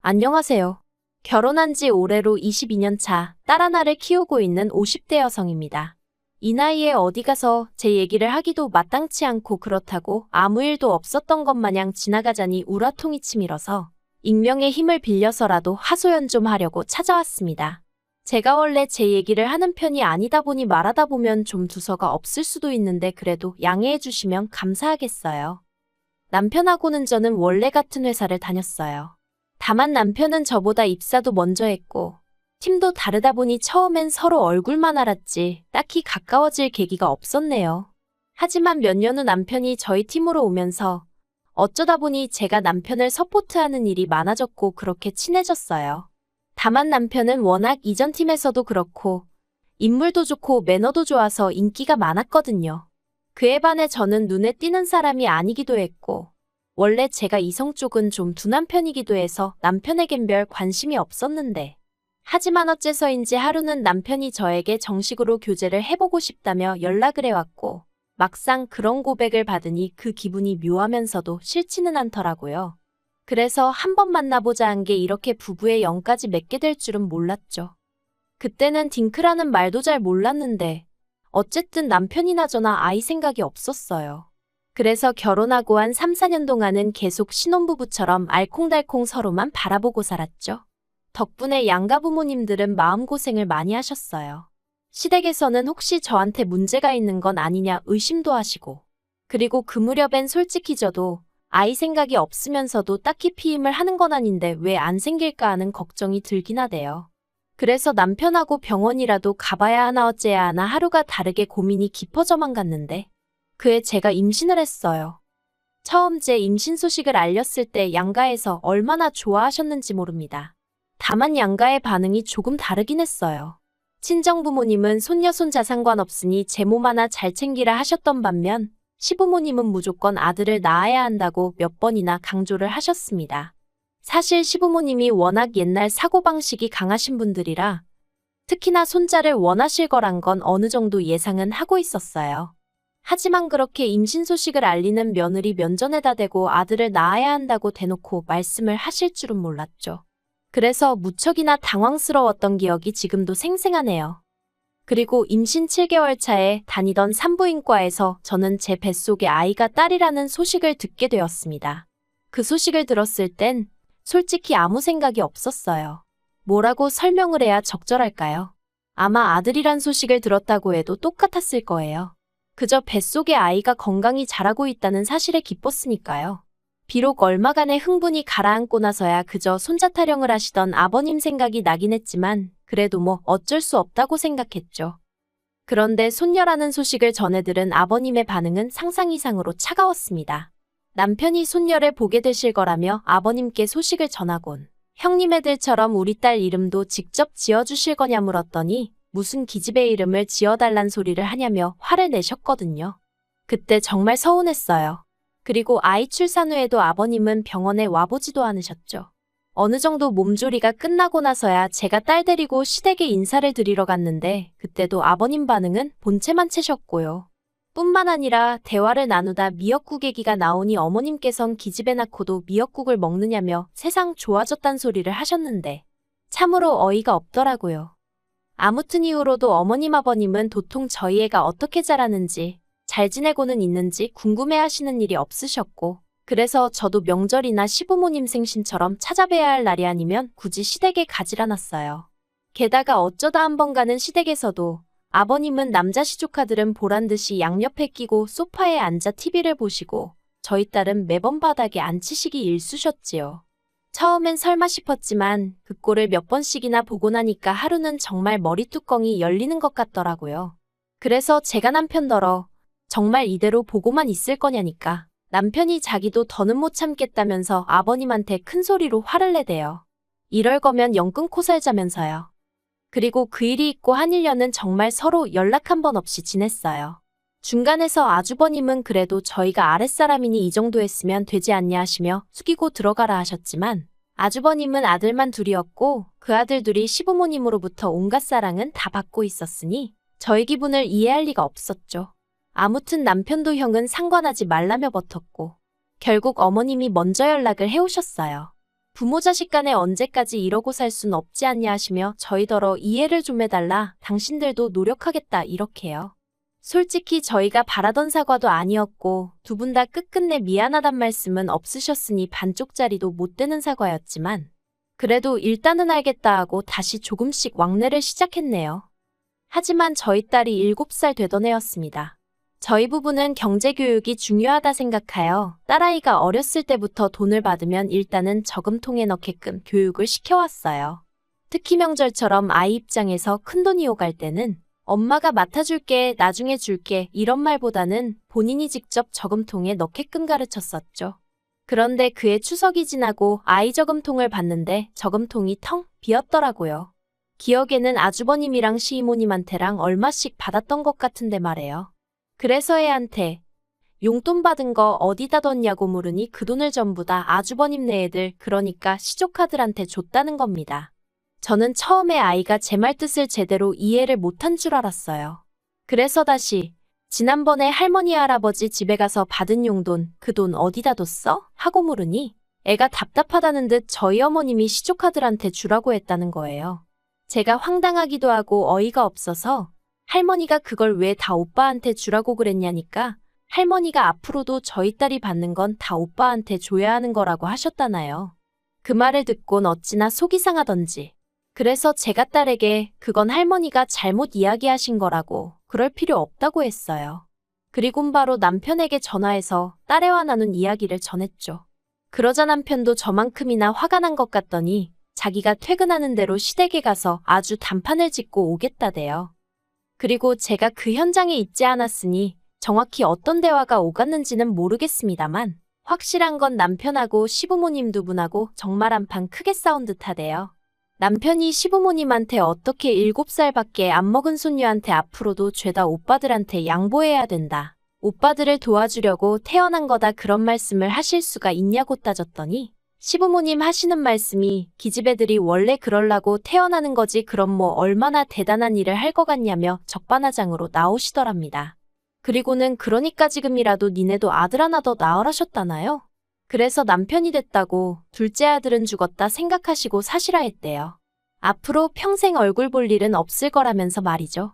안녕하세요. 결혼한 지 올해로 22년 차 딸 하나를 키우고 있는 50대 여성입니다. 이 나이에 어디 가서 제 얘기를 하기도 마땅치 않고 그렇다고 아무 일도 없었던 것 마냥 지나가자니 우라통이 치밀어서 익명의 힘을 빌려서라도 하소연 좀 하려고 찾아왔습니다. 제가 원래 제 얘기를 하는 편이 아니다 보니 말하다 보면 좀 두서가 없을 수도 있는데 그래도 양해해 주시면 감사하겠어요. 남편하고는 저는 원래 같은 회사를 다녔어요. 다만 남편은 저보다 입사도 먼저 했고 팀도 다르다 보니 처음엔 서로 얼굴만 알았지 딱히 가까워질 계기가 없었네요. 하지만 몇 년 후 남편이 저희 팀으로 오면서 어쩌다 보니 제가 남편을 서포트하는 일이 많아졌고 그렇게 친해졌어요. 다만 남편은 워낙 이전 팀에서도 그렇고 인물도 좋고 매너도 좋아서 인기가 많았거든요. 그에 반해 저는 눈에 띄는 사람이 아니기도 했고 원래 제가 이성 쪽은 좀 둔한 편이기도 해서 남편에겐 별 관심이 없었는데 하지만 어째서인지 하루는 남편이 저에게 정식으로 교제를 해보고 싶다며 연락을 해왔고 막상 그런 고백을 받으니 그 기분이 묘하면서도 싫지는 않더라고요. 그래서 한번 만나보자 한 게 이렇게 부부의 영까지 맺게 될 줄은 몰랐죠. 그때는 딩크라는 말도 잘 몰랐는데 어쨌든 남편이나 저나 아이 생각이 없었어요. 그래서 결혼하고 한 3, 4년 동안은 계속 신혼부부처럼 알콩달콩 서로만 바라보고 살았죠. 덕분에 양가 부모님들은 마음고생을 많이 하셨어요. 시댁에서는 혹시 저한테 문제가 있는 건 아니냐 의심도 하시고 그리고 그 무렵엔 솔직히 저도 아이 생각이 없으면서도 딱히 피임을 하는 건 아닌데 왜 안 생길까 하는 걱정이 들긴 하대요. 그래서 남편하고 병원이라도 가봐야 하나 어째야 하나 하루가 다르게 고민이 깊어져만 갔는데 그해 제가 임신을 했어요. 처음 제 임신 소식을 알렸을 때 양가에서 얼마나 좋아하셨는지 모릅니다. 다만 양가의 반응이 조금 다르긴 했어요. 친정부모님은 손녀 손자 상관없으니 제 몸 하나 잘 챙기라 하셨던 반면 시부모님은 무조건 아들을 낳아야 한다고 몇 번이나 강조를 하셨습니다. 사실 시부모님이 워낙 옛날 사고방식이 강하신 분들이라 특히나 손자를 원하실 거란 건 어느 정도 예상은 하고 있었어요. 하지만 그렇게 임신 소식을 알리는 며느리 면전에다 대고 아들을 낳아야 한다고 대놓고 말씀을 하실 줄은 몰랐죠. 그래서 무척이나 당황스러웠던 기억이 지금도 생생하네요. 그리고 임신 7개월 차에 다니던 산부인과에서 저는 제 뱃속에 아이가 딸이라는 소식을 듣게 되었습니다. 그 소식을 들었을 땐 솔직히 아무 생각이 없었어요. 뭐라고 설명을 해야 적절할까요? 아마 아들이란 소식을 들었다고 해도 똑같았을 거예요. 그저 뱃속에 아이가 건강히 자라고 있다는 사실에 기뻤으니까요. 비록 얼마간의 흥분이 가라앉고 나서야 그저 손자 타령을 하시던 아버님 생각이 나긴 했지만 그래도 뭐 어쩔 수 없다고 생각했죠. 그런데 손녀라는 소식을 전해 들은 아버님의 반응은 상상 이상으로 차가웠습니다. 남편이 손녀를 보게 되실 거라며 아버님께 소식을 전하곤 형님 애들처럼 우리 딸 이름도 직접 지어주실 거냐 물었더니 무슨 기집애 이름을 지어달란 소리를 하냐며 화를 내셨거든요. 그때 정말 서운했어요. 그리고 아이 출산 후에도 아버님은 병원에 와보지도 않으셨죠. 어느 정도 몸조리가 끝나고 나서야 제가 딸 데리고 시댁에 인사를 드리러 갔는데 그때도 아버님 반응은 본체만 채셨고요. 뿐만 아니라 대화를 나누다 미역국 얘기가 나오니 어머님께선 기집애 낳고도 미역국을 먹느냐며 세상 좋아졌단 소리를 하셨는데 참으로 어이가 없더라고요. 아무튼 이후로도 어머님 아버님은 도통 저희 애가 어떻게 자라는지 잘 지내고는 있는지 궁금해하시는 일이 없으셨고 그래서 저도 명절이나 시부모님 생신처럼 찾아뵈야 할 날이 아니면 굳이 시댁에 가질 않았어요. 게다가 어쩌다 한번 가는 시댁에서도 아버님은 남자 시조카들은 보란듯이 양옆에 끼고 소파에 앉아 TV를 보시고 저희 딸은 매번 바닥에 앉히시기 일쑤셨지요. 처음엔 설마 싶었지만 그 꼴을 몇 번씩이나 보고 나니까 하루는 정말 머리뚜껑이 열리는 것 같더라고요. 그래서 제가 남편더러 정말 이대로 보고만 있을 거냐니까 남편이 자기도 더는 못 참겠다면서 아버님한테 큰 소리로 화를 내대요. 이럴 거면 영 끊고 살자면서요. 그리고 그 일이 있고 한 1년은 정말 서로 연락 한 번 없이 지냈어요. 중간에서 아주버님은 그래도 저희가 아랫사람이니 이 정도 했으면 되지 않냐 하시며 숙이고 들어가라 하셨지만 아주버님은 아들만 둘이었고 그 아들 둘이 시부모님으로부터 온갖 사랑은 다 받고 있었으니 저희 기분을 이해할 리가 없었죠. 아무튼 남편도 형은 상관하지 말라며 버텼고 결국 어머님이 먼저 연락을 해오셨어요. 부모 자식 간에 언제까지 이러고 살 순 없지 않냐 하시며 저희더러 이해를 좀 해달라. 당신들도 노력하겠다 이렇게요. 솔직히 저희가 바라던 사과도 아니었고 두 분 다 끝끝내 미안하단 말씀은 없으셨으니 반쪽짜리도 못 되는 사과였지만 그래도 일단은 알겠다 하고 다시 조금씩 왕래를 시작했네요. 하지만 저희 딸이 7살 되던 해였습니다. 저희 부부는 경제교육이 중요하다 생각하여 딸아이가 어렸을 때부터 돈을 받으면 일단은 저금통에 넣게끔 교육을 시켜왔어요. 특히 명절처럼 아이 입장에서 큰돈이 오갈 때는 엄마가 맡아줄게, 나중에 줄게 이런 말보다는 본인이 직접 저금통에 넣게끔 가르쳤었죠. 그런데 그해 추석이 지나고 아이 저금통을 봤는데 저금통이 텅 비었더라고요. 기억에는 아주버님이랑 시이모님한테랑 얼마씩 받았던 것 같은데 말이에요. 그래서 애한테 용돈 받은 거 어디다 뒀냐고 물으니 그 돈을 전부 다 아주버님네 애들, 그러니까 시조카들한테 줬다는 겁니다. 저는 처음에 아이가 제 말 뜻을 제대로 이해를 못한 줄 알았어요. 그래서 다시 지난번에 할머니 할아버지 집에 가서 받은 용돈, 그 돈 어디다 뒀어? 하고 물으니 애가 답답하다는 듯 저희 어머님이 시조카들한테 주라고 했다는 거예요. 제가 황당하기도 하고 어이가 없어서 할머니가 그걸 왜 다 오빠한테 주라고 그랬냐니까 할머니가 앞으로도 저희 딸이 받는 건 다 오빠한테 줘야 하는 거라고 하셨다나요. 그 말을 듣곤 어찌나 속이 상하던지. 그래서 제가 딸에게 그건 할머니가 잘못 이야기하신 거라고, 그럴 필요 없다고 했어요. 그리곤 바로 남편에게 전화해서 딸애와 나눈 이야기를 전했죠. 그러자 남편도 저만큼이나 화가 난 것 같더니 자기가 퇴근하는 대로 시댁에 가서 아주 단판을 짓고 오겠다대요. 그리고 제가 그 현장에 있지 않았으니 정확히 어떤 대화가 오갔는지는 모르겠습니다만 확실한 건 남편하고 시부모님 두 분하고 정말 한판 크게 싸운 듯하대요. 남편이 시부모님한테 어떻게 7살밖에 안 먹은 손녀한테 앞으로도 죄다 오빠들한테 양보해야 된다. 오빠들을 도와주려고 태어난 거다 그런 말씀을 하실 수가 있냐고 따졌더니 시부모님 하시는 말씀이 기집애들이 원래 그럴라고 태어나는 거지 그럼 뭐 얼마나 대단한 일을 할 것 같냐며 적반하장으로 나오시더랍니다. 그리고는 그러니까 지금이라도 니네도 아들 하나 더 낳으라셨다나요? 그래서 남편이 됐다고 둘째 아들은 죽었다 생각하시고 사시라 했대요. 앞으로 평생 얼굴 볼 일은 없을 거라면서 말이죠.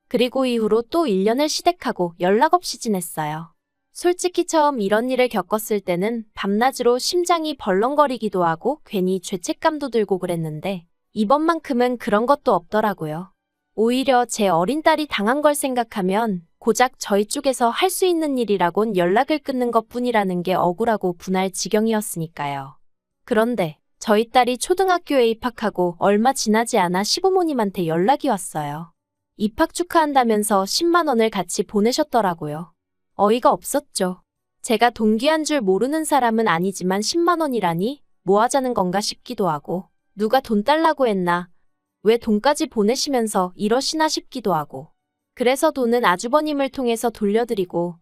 그리고 이후로 또 1년을 시댁하고 연락 없이 지냈어요. 솔직히 처음 이런 일을 겪었을 때는 밤낮으로 심장이 벌렁거리기도 하고 괜히 죄책감도 들고 그랬는데 이번만큼은 그런 것도 없더라고요. 오히려 제 어린 딸이 당한 걸 생각하면 고작 저희 쪽에서 할 수 있는 일이라곤 연락을 끊는 것뿐이라는 게 억울하고 분할 지경이었으니까요. 그런데 저희 딸이 초등학교에 입학하고 얼마 지나지 않아 시부모님한테 연락이 왔어요. 입학 축하한다면서 10만 원을 같이 보내셨더라고요. 어이가 없었죠. 제가 동기한 줄 모르는 사람은 아니지만 10만 원이라니 뭐 하자는 건가 싶기도 하고 누가 돈 달라고 했나? 왜 돈까지 보내시면서 이러시나 싶기도 하고 그래서 돈은 아주버님을 통해서 돌려드리고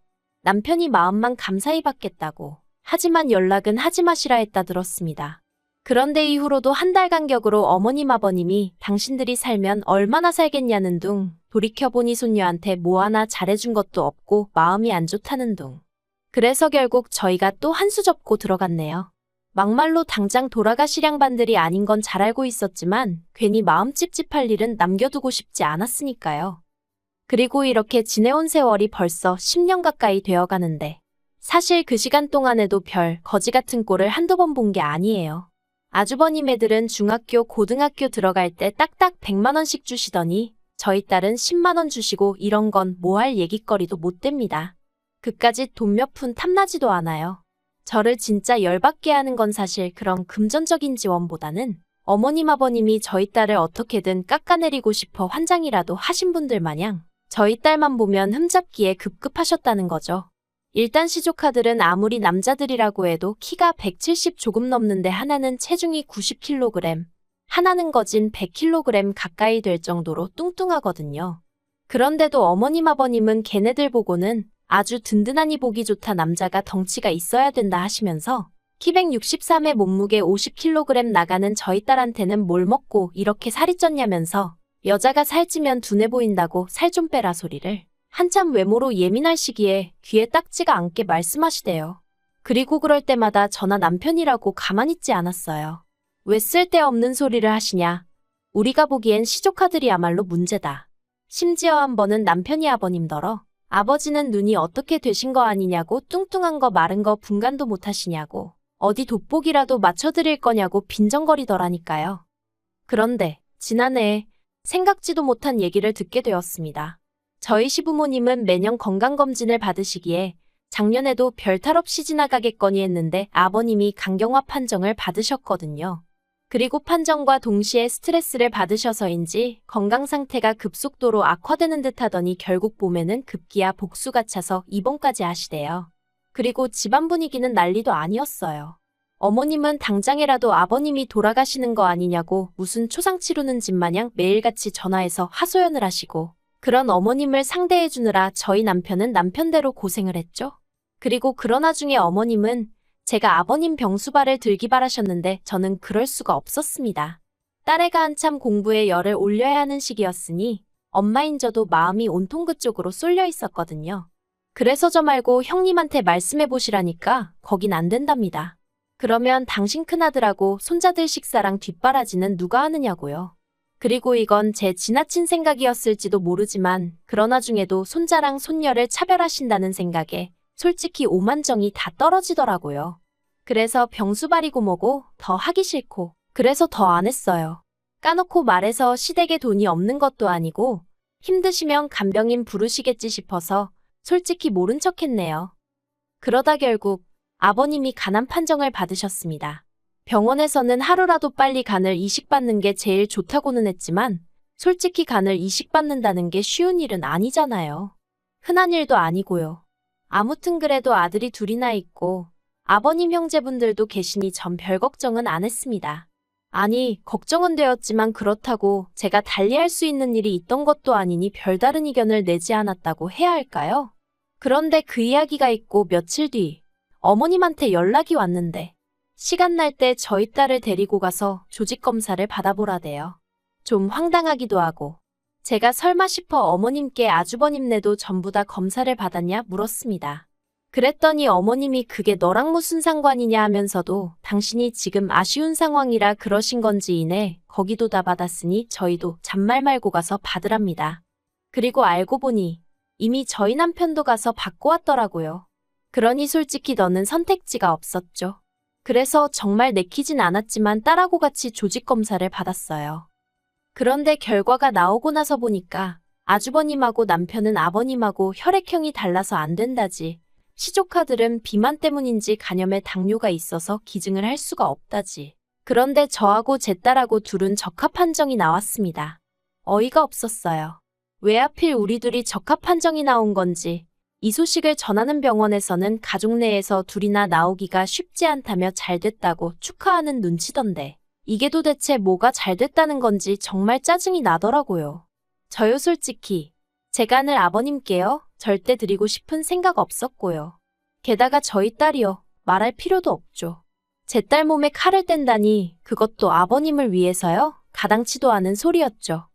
남편이 마음만 감사히 받겠다고 하지만 연락은 하지 마시라 했다 들었습니다. 그런데 이후로도 한 달 간격으로 어머님 아버님이 당신들이 살면 얼마나 살겠냐는 둥 돌이켜보니 손녀한테 뭐 하나 잘해준 것도 없고 마음이 안 좋다는 둥. 그래서 결국 저희가 또 한 수 접고 들어갔네요. 막말로 당장 돌아가시량반들이 아닌 건 잘 알고 있었지만 괜히 마음 찝찝할 일은 남겨두고 싶지 않았으니까요. 그리고 이렇게 지내온 세월이 벌써 10년 가까이 되어가는데 사실 그 시간 동안에도 별 거지 같은 꼴을 한두 번 본 게 아니에요. 아주버님 애들은 중학교, 고등학교 들어갈 때 딱딱 100만 원씩 주시더니 저희 딸은 10만 원 주시고 이런 건 뭐 할 얘기거리도 못 됩니다. 그까짓 돈 몇 푼 탐나지도 않아요. 저를 진짜 열받게 하는 건 사실 그런 금전적인 지원보다는 어머님 아버님이 저희 딸을 어떻게든 깎아내리고 싶어 환장이라도 하신 분들 마냥 저희 딸만 보면 흠잡기에 급급하셨다는 거죠. 일단 시조카들은 아무리 남자들이라고 해도 키가 170 조금 넘는데 하나는 체중이 90kg, 하나는 거진 100kg 가까이 될 정도로 뚱뚱하거든요. 그런데도 어머님 아버님은 걔네들 보고는 아주 든든하니 보기 좋다 남자가 덩치가 있어야 된다 하시면서 키 163에 몸무게 50kg 나가는 저희 딸한테는 뭘 먹고 이렇게 살이 쪘냐면서 여자가 살찌면 둔해 보인다고 살 좀 빼라 소리를 한참 외모로 예민할 시기에 귀에 딱지가 않게 말씀하시대요. 그리고 그럴 때마다 저나 남편이라고 가만히 있지 않았어요. 왜 쓸데없는 소리를 하시냐. 우리가 보기엔 시조카들이야말로 문제다. 심지어 한 번은 남편이 아버님더러 아버지는 눈이 어떻게 되신 거 아니냐고 뚱뚱한 거 마른 거 분간도 못 하시냐고 어디 돋보기라도 맞춰드릴 거냐고 빈정거리더라니까요. 그런데 지난해에 생각지도 못한 얘기를 듣게 되었습니다. 저희 시부모님은 매년 건강검진을 받으시기에 작년에도 별탈 없이 지나가겠거니 했는데 아버님이 간경화 판정을 받으셨거든요. 그리고 판정과 동시에 스트레스를 받으셔서인지 건강 상태가 급속도로 악화되는 듯 하더니 결국 봄에는 급기야 복수가 차서 입원까지 하시대요. 그리고 집안 분위기는 난리도 아니었어요. 어머님은 당장이라도 아버님이 돌아가시는 거 아니냐고 무슨 초상 치르는 집 마냥 매일같이 전화해서 하소연을 하시고 그런 어머님을 상대해 주느라 저희 남편은 남편대로 고생을 했죠. 그리고 그런 와중에 어머님은 제가 아버님 병수발을 들기 바라셨는데 저는 그럴 수가 없었습니다. 딸애가 한참 공부에 열을 올려야 하는 시기였으니 엄마인 저도 마음이 온통 그쪽으로 쏠려 있었거든요. 그래서 저 말고 형님한테 말씀해 보시라니까 거긴 안 된답니다. 그러면 당신 큰아들하고 손자들 식사랑 뒷바라지는 누가 하느냐고요. 그리고 이건 제 지나친 생각이었을지도 모르지만 그런 와중에도 손자랑 손녀를 차별하신다는 생각에 솔직히 오만정이 다 떨어지더라고요. 그래서 병수발이고 뭐고 더 하기 싫고 그래서 더 안 했어요. 까놓고 말해서 시댁에 돈이 없는 것도 아니고 힘드시면 간병인 부르시겠지 싶어서 솔직히 모른 척 했네요. 그러다 결국 아버님이 간암 판정을 받으셨습니다. 병원에서는 하루라도 빨리 간을 이식받는 게 제일 좋다고는 했지만 솔직히 간을 이식받는다는 게 쉬운 일은 아니잖아요. 흔한 일도 아니고요. 아무튼 그래도 아들이 둘이나 있고 아버님 형제분들도 계시니 전 별 걱정은 안 했습니다. 아니, 걱정은 되었지만 그렇다고 제가 달리할 수 있는 일이 있던 것도 아니니 별다른 이견을 내지 않았다고 해야 할까요? 그런데 그 이야기가 있고 며칠 뒤 어머님한테 연락이 왔는데 시간 날 때 저희 딸을 데리고 가서 조직검사를 받아보라대요. 좀 황당하기도 하고 제가 설마 싶어 어머님께 아주버님네도 전부 다 검사를 받았냐 물었습니다. 그랬더니 어머님이 그게 너랑 무슨 상관이냐 하면서도 당신이 지금 아쉬운 상황이라 그러신 건지 이네 거기도 다 받았으니 저희도 잔말 말고 가서 받으랍니다. 그리고 알고 보니 이미 저희 남편도 가서 받고 왔더라고요. 그러니 솔직히 너는 선택지가 없었죠. 그래서 정말 내키진 않았지만 딸하고 같이 조직검사를 받았어요. 그런데 결과가 나오고 나서 보니까 아주버님하고 남편은 아버님하고 혈액형이 달라서 안 된다지. 시조카들은 비만 때문인지 간염에 당뇨가 있어서 기증을 할 수가 없다지. 그런데 저하고 제 딸하고 둘은 적합 판정이 나왔습니다. 어이가 없었어요. 왜 하필 우리 둘이 적합 판정이 나온 건지. 이 소식을 전하는 병원에서는 가족 내에서 둘이나 나오기가 쉽지 않다며 잘 됐다고 축하하는 눈치던데. 이게 도대체 뭐가 잘 됐다는 건지 정말 짜증이 나더라고요. 저요 솔직히 제 간을 아버님께요 절대 드리고 싶은 생각 없었고요. 게다가 저희 딸이요 말할 필요도 없죠. 제 딸 몸에 칼을 뗀다니 그것도 아버님을 위해서요? 가당치도 않은 소리였죠.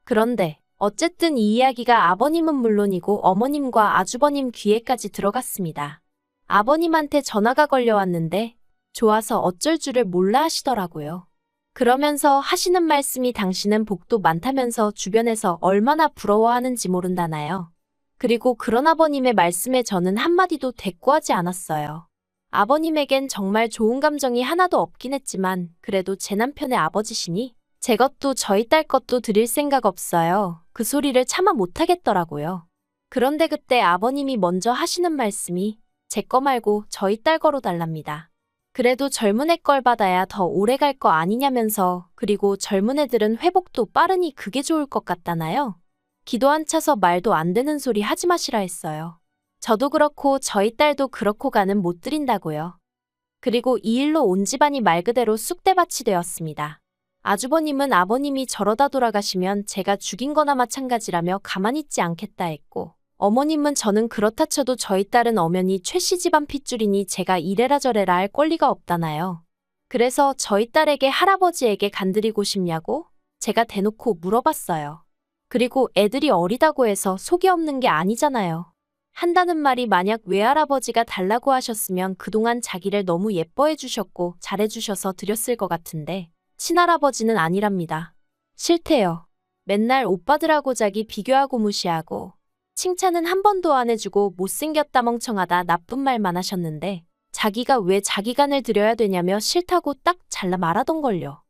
그런데 어쨌든 이 이야기가 아버님은 물론이고 어머님과 아주버님 귀에까지 들어갔습니다. 아버님한테 전화가 걸려왔는데 좋아서 어쩔 줄을 몰라 하시더라고요. 그러면서 하시는 말씀이 당신은 복도 많다면서 주변에서 얼마나 부러워하는지 모른다나요. 그리고 그런 아버님의 말씀에 저는 한마디도 대꾸하지 않았어요. 아버님에겐 정말 좋은 감정이 하나도 없긴 했지만 그래도 제 남편의 아버지시니 제 것도 저희 딸 것도 드릴 생각 없어요. 그 소리를 차마 못하겠더라고요. 그런데 그때 아버님이 먼저 하시는 말씀이 제 거 말고 저희 딸 거로 달랍니다. 그래도 젊은 애 걸 받아야 더 오래 갈 거 아니냐면서 그리고 젊은 애들은 회복도 빠르니 그게 좋을 것 같다나요? 기도 안 차서 말도 안 되는 소리 하지 마시라 했어요. 저도 그렇고 저희 딸도 그렇고 가는 못 드린다고요. 그리고 이 일로 온 집안이 말 그대로 쑥대밭이 되었습니다. 아주버님은 아버님이 저러다 돌아가시면 제가 죽인 거나 마찬가지라며 가만히 있지 않겠다 했고 어머님은 저는 그렇다 쳐도 저희 딸은 엄연히 최씨 집안 핏줄이니 제가 이래라 저래라 할 권리가 없다나요. 그래서 저희 딸에게 할아버지에게 간드리고 싶냐고 제가 대놓고 물어봤어요. 그리고 애들이 어리다고 해서 속이 없는 게 아니잖아요. 한다는 말이 만약 외할아버지가 달라고 하셨으면 그동안 자기를 너무 예뻐해 주셨고 잘해 주셔서 드렸을 것 같은데 친할아버지는 아니랍니다. 싫대요. 맨날 오빠들하고 자기 비교하고 무시하고 칭찬은 한 번도 안 해주고 못생겼다 멍청하다 나쁜 말만 하셨는데 자기가 왜 자기 간을 들여야 되냐며 싫다고 딱 잘라 말하던걸요.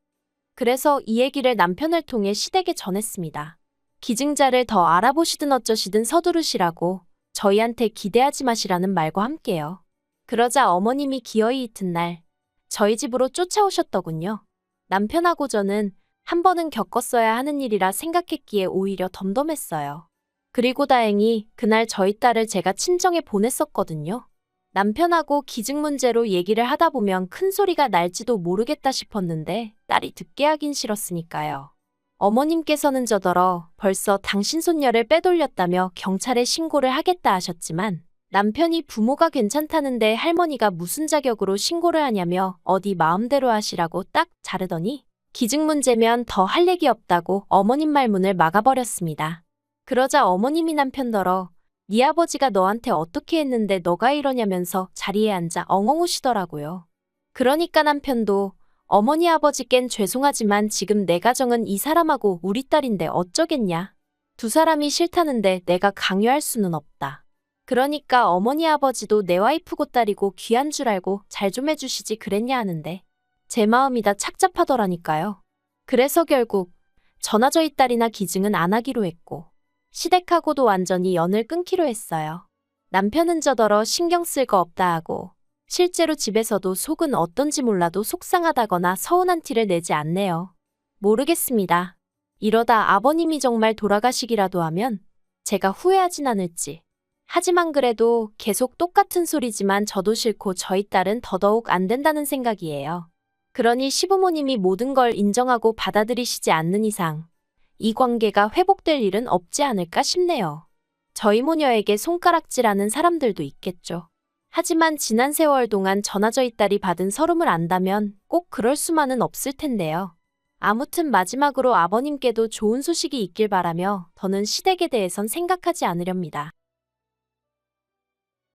그래서 이 얘기를 남편을 통해 시댁에 전했습니다. 기증자를 더 알아보시든 어쩌시든 서두르시라고 저희한테 기대하지 마시라는 말과 함께요. 그러자 어머님이 기어이 이튿날 저희 집으로 쫓아오셨더군요. 남편하고 저는 한 번은 겪었어야 하는 일이라 생각했기에 오히려 덤덤했어요. 그리고 다행히 그날 저희 딸을 제가 친정에 보냈었거든요. 남편하고 기증 문제로 얘기를 하다 보면 큰 소리가 날지도 모르겠다 싶었는데 딸이 듣게 하긴 싫었으니까요. 어머님께서는 저더러 벌써 당신 손녀를 빼돌렸다며 경찰에 신고를 하겠다 하셨지만 남편이 부모가 괜찮다는데 할머니가 무슨 자격으로 신고를 하냐며 어디 마음대로 하시라고 딱 자르더니 기증 문제면 더 할 얘기 없다고 어머님 말문을 막아버렸습니다. 그러자 어머님이 남편더러 네 아버지가 너한테 어떻게 했는데 너가 이러냐면서 자리에 앉아 엉엉 우시더라고요. 그러니까 남편도 어머니 아버지껜 죄송하지만 지금 내 가정은 이 사람하고 우리 딸인데 어쩌겠냐. 두 사람이 싫다는데 내가 강요할 수는 없다. 그러니까 어머니 아버지도 내 와이프고 딸이고 귀한 줄 알고 잘 좀 해주시지 그랬냐 하는데 제 마음이 다 착잡하더라니까요. 그래서 결국 저나 저희 딸이나 기증은 안 하기로 했고 시댁하고도 완전히 연을 끊기로 했어요. 남편은 저더러 신경 쓸 거 없다 하고 실제로 집에서도 속은 어떤지 몰라도 속상하다거나 서운한 티를 내지 않네요. 모르겠습니다. 이러다 아버님이 정말 돌아가시기라도 하면 제가 후회하진 않을지. 하지만 그래도 계속 똑같은 소리지만 저도 싫고 저희 딸은 더더욱 안 된다는 생각이에요. 그러니 시부모님이 모든 걸 인정하고 받아들이시지 않는 이상 이 관계가 회복될 일은 없지 않을까 싶네요. 저희 모녀에게 손가락질하는 사람들도 있겠죠. 하지만 지난 세월 동안 저나 저희 딸이 받은 서름을 안다면 꼭 그럴 수만은 없을 텐데요. 아무튼 마지막으로 아버님께도 좋은 소식이 있길 바라며 더는 시댁에 대해선 생각하지 않으렵니다.